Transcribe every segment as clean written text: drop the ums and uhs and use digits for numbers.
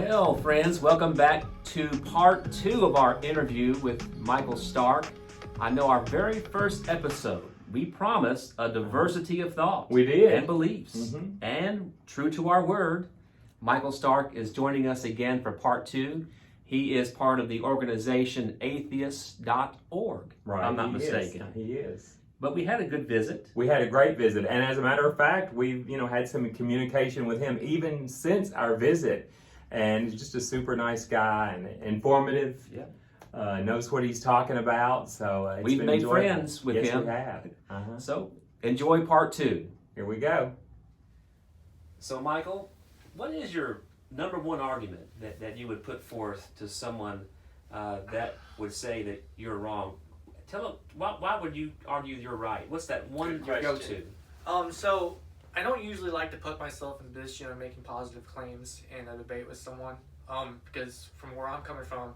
Well, friends, welcome back to part 2 of our interview with Michael Stark. I know our very first episode, we promised a diversity of thought. We did. And beliefs. And true to our word, Michael Stark is joining us again for part 2. He is part of the organization Atheists.org, Right, if I'm not mistaken. He is. But we had a good visit. We had a great visit, and as a matter of fact, we've had some communication with him even since our visit. And he's just a super nice guy and informative. Yeah. Knows what he's talking about. So it's We've been made enjoyable. friends with yes, him. We have. So enjoy part 2. Here we go. So Michael, what is your number one argument that you would put forth to someone that would say that you're wrong? Tell them, why would you argue you're right? What's that one you go to? So I don't usually like to put myself in the position of making positive claims in a debate with someone, because from where I'm coming from,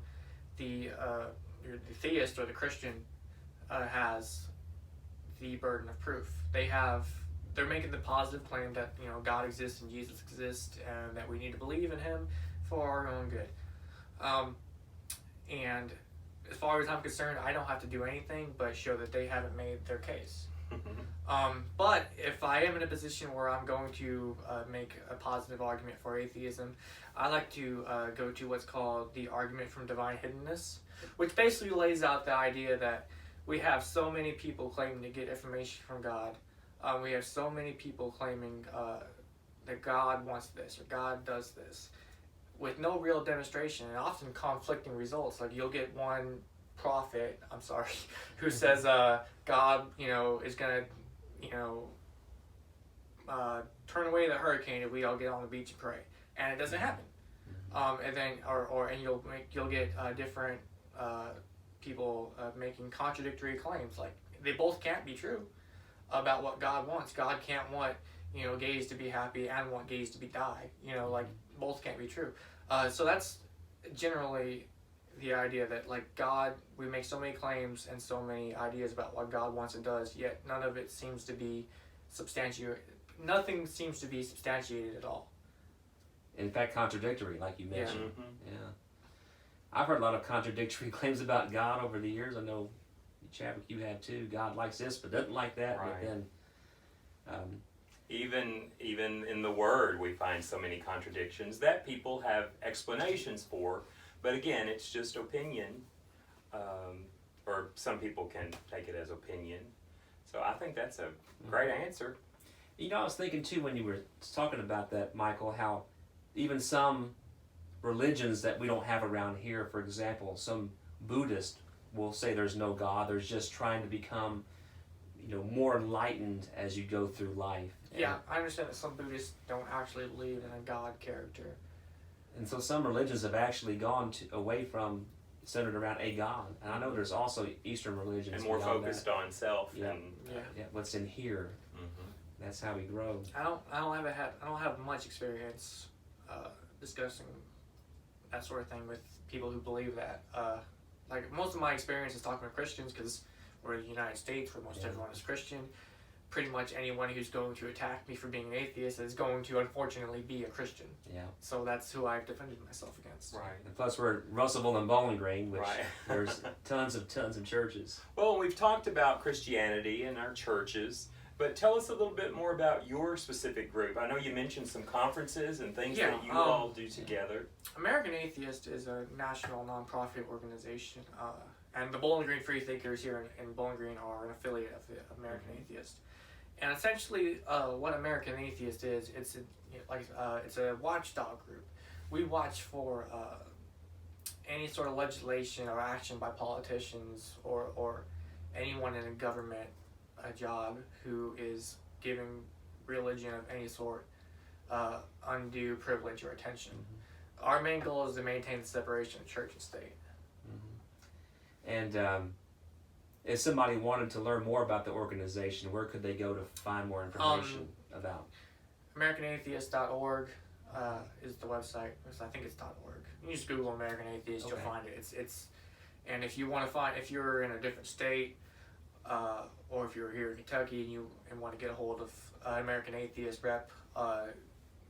the theist or the Christian has the burden of proof. They're making the positive claim that God exists and Jesus exists and that we need to believe in Him for our own good. And as far as I'm concerned, I don't have to do anything but show that they haven't made their case. But if I am in a position where I'm going to make a positive argument for atheism, I like to go to what's called the argument from Divine Hiddenness, which basically lays out the idea that we have so many people claiming to get information from God. We have so many people claiming that God wants this or God does this with no real demonstration and often conflicting results. Like you'll get one prophet, who says God, is going to, turn away the hurricane if we all get on the beach and pray, and it doesn't happen. And then, and you'll get different people making contradictory claims. Like they both can't be true about what God wants. God can't want gays to be happy and want gays to die. Like both can't be true. So that's generally the idea that God, we make so many claims and so many ideas about what God wants and does, yet none of it seems to be substantiated. Nothing seems to be substantiated at all. In fact, contradictory, like you mentioned. Yeah. Yeah. I've heard a lot of contradictory claims about God over the years. I know, Chadwick, you have too. God likes this but doesn't like that. Right. But then, Even in the Word, we find so many contradictions that people have explanations for. But again, it's just opinion, or some people can take it as opinion. So I think that's a great answer. I was thinking too when you were talking about that, Michael, how even some religions that we don't have around here, for example, some Buddhist will say there's no God. There's just trying to become, more enlightened as you go through life. Yeah, I understand that some Buddhists don't actually believe in a God character. And so some religions have actually gone away from centered around a God. And I know there's also Eastern religions. And more focused that. on self. Yeah. And Yeah, what's in here. That's how we grow. I don't have much experience discussing that sort of thing with people who believe that. Most of my experience is talking with Christians because we're in the United States where most everyone is Christian. Pretty much anyone who's going to attack me for being an atheist is going to unfortunately be a Christian. Yeah. So that's who I've defended myself against. Right. And plus we're at Russellville and Bowling Green, which right. there's tons of churches. Well, we've talked about Christianity and our churches, but tell us a little bit more about your specific group. I know you mentioned some conferences and things that you all do together. American Atheist is a national nonprofit organization, and the Bowling Green Free Thinkers here in Bowling Green are an affiliate of the American Atheist. And essentially, what American Atheist is, it's a watchdog group. We watch for any sort of legislation or action by politicians or anyone in a government job who is giving religion of any sort undue privilege or attention. Our main goal is to maintain the separation of church and state. And if somebody wanted to learn more about the organization, where could they go to find more information about? AmericanAtheist.org is the website. I think it's .org. You just Google American Atheist, you'll find it. It's and if you want to find, if you're in a different state, or if you're here in Kentucky and want to get a hold of American Atheist rep,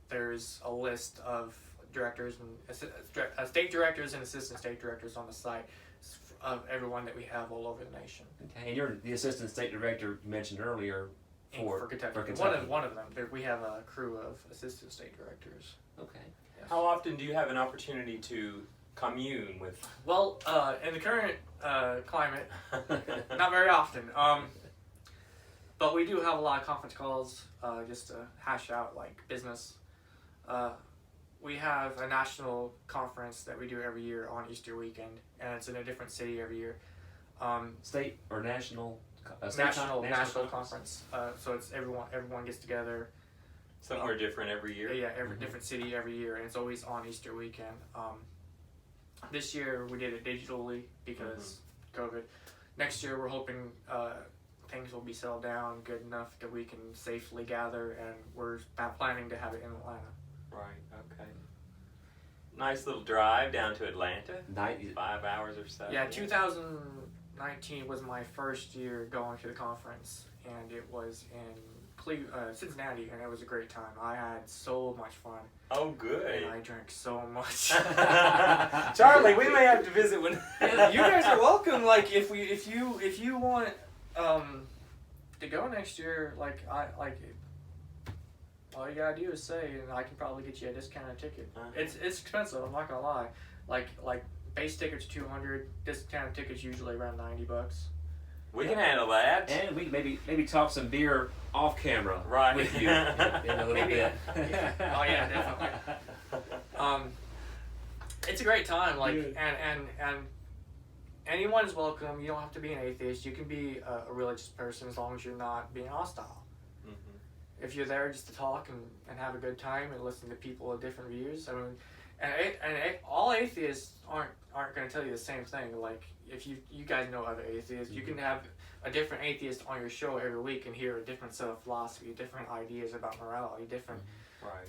there's a list of directors and state directors and assistant state directors on the site of everyone that we have all over the nation. Okay, and you're the assistant state director you mentioned earlier For Kentucky. For Kentucky. One of them. We have a crew of assistant state directors. Okay. Yes. How often do you have an opportunity to commune with? Well, in the current climate, not very often. But we do have a lot of conference calls just to hash out like business. We have a national conference that we do every year on Easter weekend, and it's in a different city every year. State or national? National conference. So it's everyone gets together. Somewhere different every year? Yeah, every different city every year, and it's always on Easter weekend. This year we did it digitally because COVID. Next year we're hoping things will be settled down good enough that we can safely gather, and we're planning to have it in Atlanta. Right, okay. Nice little drive down to Atlanta. 5 hours or so. Yeah, 2019 was my first year going to the conference, and it was in Cincinnati, and it was a great time. I had so much fun. Oh, good. And I drank so much. Charlie, we may have to visit when. Yeah, you guys are welcome. Like, if you want to go next year, all you gotta do is say, and I can probably get you a discounted ticket. It's expensive. I'm not gonna lie. Like base tickets $200. Discounted tickets usually around $90. We can handle that. And we can maybe talk some beer off camera Right. with you in a little Maybe. bit. Oh yeah, definitely. It's a great time. And anyone is welcome. You don't have to be an atheist. You can be a religious person as long as you're not being hostile. If you're there just to talk and have a good time and listen to people with different views, I mean, and all atheists aren't going to tell you the same thing. Like, if you guys know other atheists, you can have a different atheist on your show every week and hear a different set of philosophy, different ideas about morality, different. Right.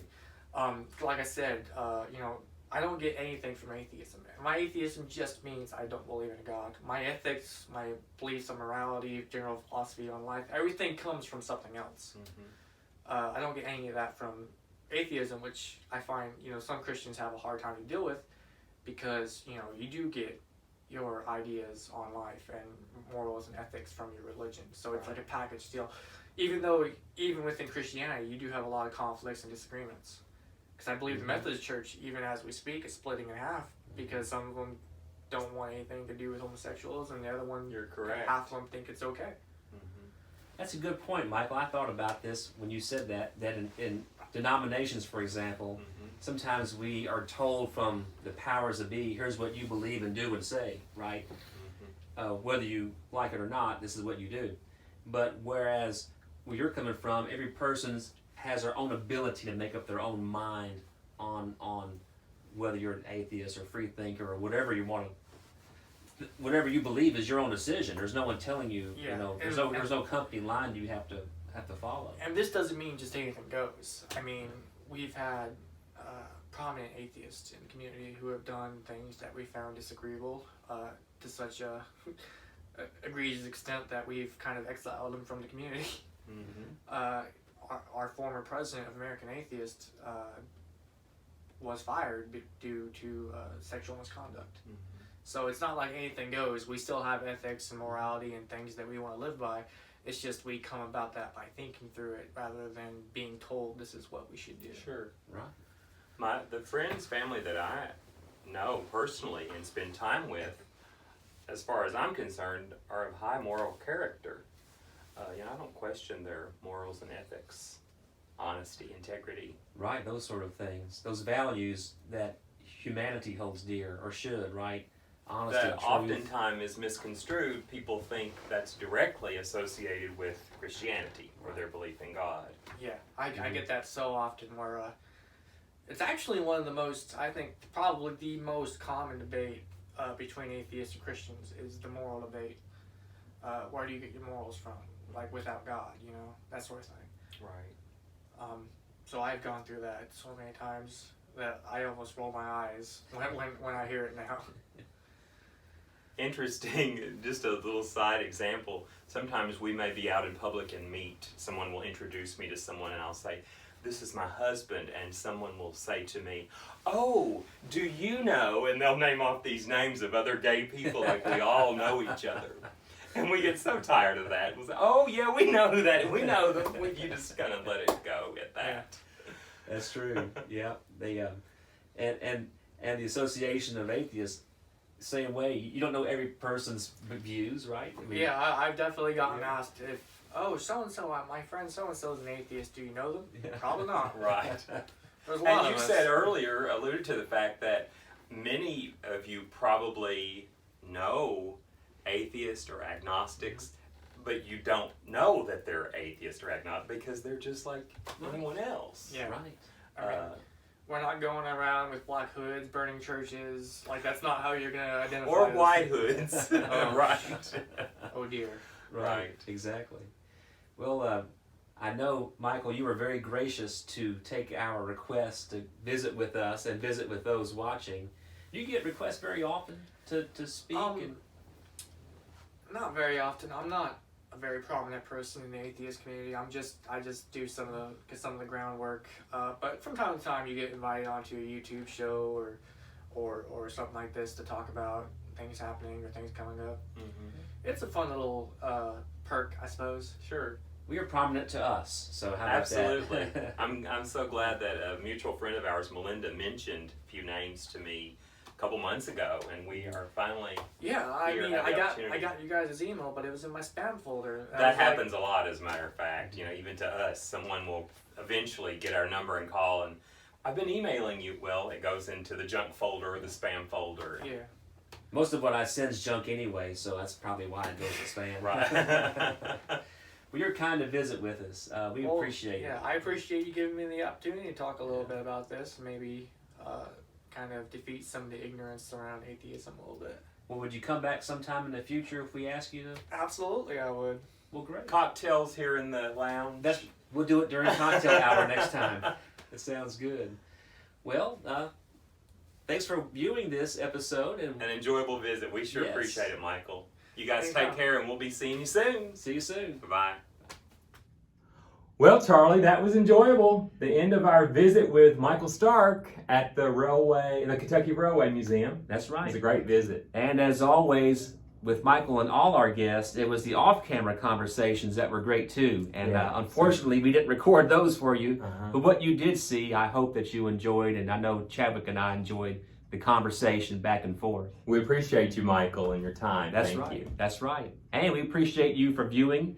Like I said, I don't get anything from atheism. My atheism just means I don't believe in a God. My ethics, my beliefs on morality, general philosophy on life, everything comes from something else. I don't get any of that from atheism, which I find, some Christians have a hard time to deal with because, you do get your ideas on life and morals and ethics from your religion. So it's like a package deal. Even within Christianity, you do have a lot of conflicts and disagreements. Because I believe the Methodist Church, even as we speak, is splitting in half because some of them don't want anything to do with homosexuals, and the other one, You're correct. half of them think it's okay. That's a good point, Michael. I thought about this when you said that in denominations, for example, sometimes we are told from the powers that be, here's what you believe and do and say, right? Whether you like it or not, this is what you do. But whereas where you're coming from, every person has their own ability to make up their own mind on whether you're an atheist or free thinker or whatever you want to. Whatever you believe is your own decision. There's no one telling you. There's no company line you have to follow. And this doesn't mean just anything goes. I mean, we've had prominent atheists in the community who have done things that we found disagreeable to such a egregious extent that we've kind of exiled them from the community. Our former president of American Atheists was fired due to sexual misconduct. So it's not like anything goes. We still have ethics and morality and things that we want to live by. It's just we come about that by thinking through it rather than being told this is what we should do. Sure. Right. The friends, family that I know personally and spend time with, as far as I'm concerned, are of high moral character. I don't question their morals and ethics, honesty, integrity. Right, those sort of things. Those values that humanity holds dear, or should, right? Honesty, that truth. oftentimes is misconstrued. People think that's directly associated with Christianity or their belief in God. Yeah, I get that so often where it's actually one of the most, I think, probably the most common debate between atheists and Christians is the moral debate. Where do you get your morals from? Like, without God, that sort of thing. Right. So I've gone through that so many times that I almost roll my eyes when I hear it now. Interesting, just a little side example. Sometimes we may be out in public and meet. Someone will introduce me to someone and I'll say, this is my husband, and someone will say to me, oh, do you know, and they'll name off these names of other gay people like we all know each other. And we get so tired of that. We'll say, oh yeah, we know who that is. We know that. You just kind of let it go at that. That's true. Yeah. They and the Association of Atheists, same way. You don't know every person's views, right? I mean, Yeah, I've definitely gotten asked if, oh, so-and-so, my friend so-and-so is an atheist. Do you know them? Yeah. Probably not. Right. There's a lot And of you us. said earlier, alluded to the fact that many of you probably know atheists or agnostics, but you don't know that they're atheist or agnostic because they're just like anyone else. Yeah. Right. I mean, we're not going around with black hoods, burning churches. Like, that's not how you're going to identify Or us. white hoods. Oh. Right. Oh, dear. Right. Exactly. Well, I know, Michael, you were very gracious to take our request to visit with us and visit with those watching. You get requests very often to speak? Not very often. I'm not a very prominent person in the atheist community. I just do some of the groundwork. But from time to time, you get invited onto a YouTube show or something like this to talk about things happening or things coming up. Mm-hmm. It's a fun little perk, I suppose. Sure. We are prominent to us, so how about Absolutely. that? I'm so glad that a mutual friend of ours, Melinda, mentioned a few names to me a couple months ago, and we are finally. Yeah, I Here, mean, have the I opportunity. got you guys' email, but it was in my spam folder. I That was like, happens a lot, as a matter of fact. You know, even to us, someone will eventually get our number and call, and I've been emailing you. Well, it goes into the junk folder or the spam folder. Yeah. Most of what I send is junk anyway, so that's probably why it goes to spam. Right. Well, you're kind to visit with us. We Well, appreciate Yeah, it. I appreciate you giving me the opportunity to talk a little bit about this. Maybe kind of defeat some of the ignorance around atheism a little bit. Well, would you come back sometime in the future if we ask you to? Absolutely, I would. Well, great. Cocktails here in the lounge. We'll do it during cocktail hour next time. It sounds good. Well, thanks for viewing this episode, and An enjoyable visit. We sure Yes. appreciate it, Michael. You guys Anytime. take care, and we'll be seeing you soon. see you soon. Bye-bye. Well, Charlie, that was enjoyable. The end of our visit with Michael Stark at the Kentucky Railway Museum. That's It was a right. great visit. And as always, with Michael and all our guests, it was the off-camera conversations that were great too. And Yeah. unfortunately, we didn't record those for you. Uh-huh. But what you did see, I hope that you enjoyed, and I know Chadwick and I enjoyed the conversation back and forth. We appreciate you, Michael, and your time. That's Thank right. you. That's right. And we appreciate you for viewing.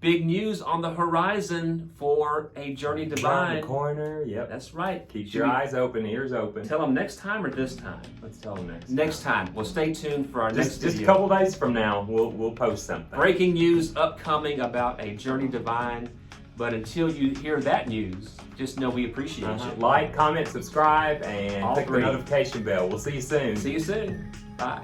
Big news on the horizon for A Journey Around Divine. the corner. Yep. That's right. Keep Should your we eyes open, ears open. tell them next time or this time? Let's tell them next. Next time. Well, stay tuned for our next Just a video. couple days from now, we'll post something. Breaking news upcoming about A Journey Divine. But until you hear that news, just know we appreciate you. Like, comment, subscribe, and All click the three. notification bell. We'll see you soon. See you soon. Bye.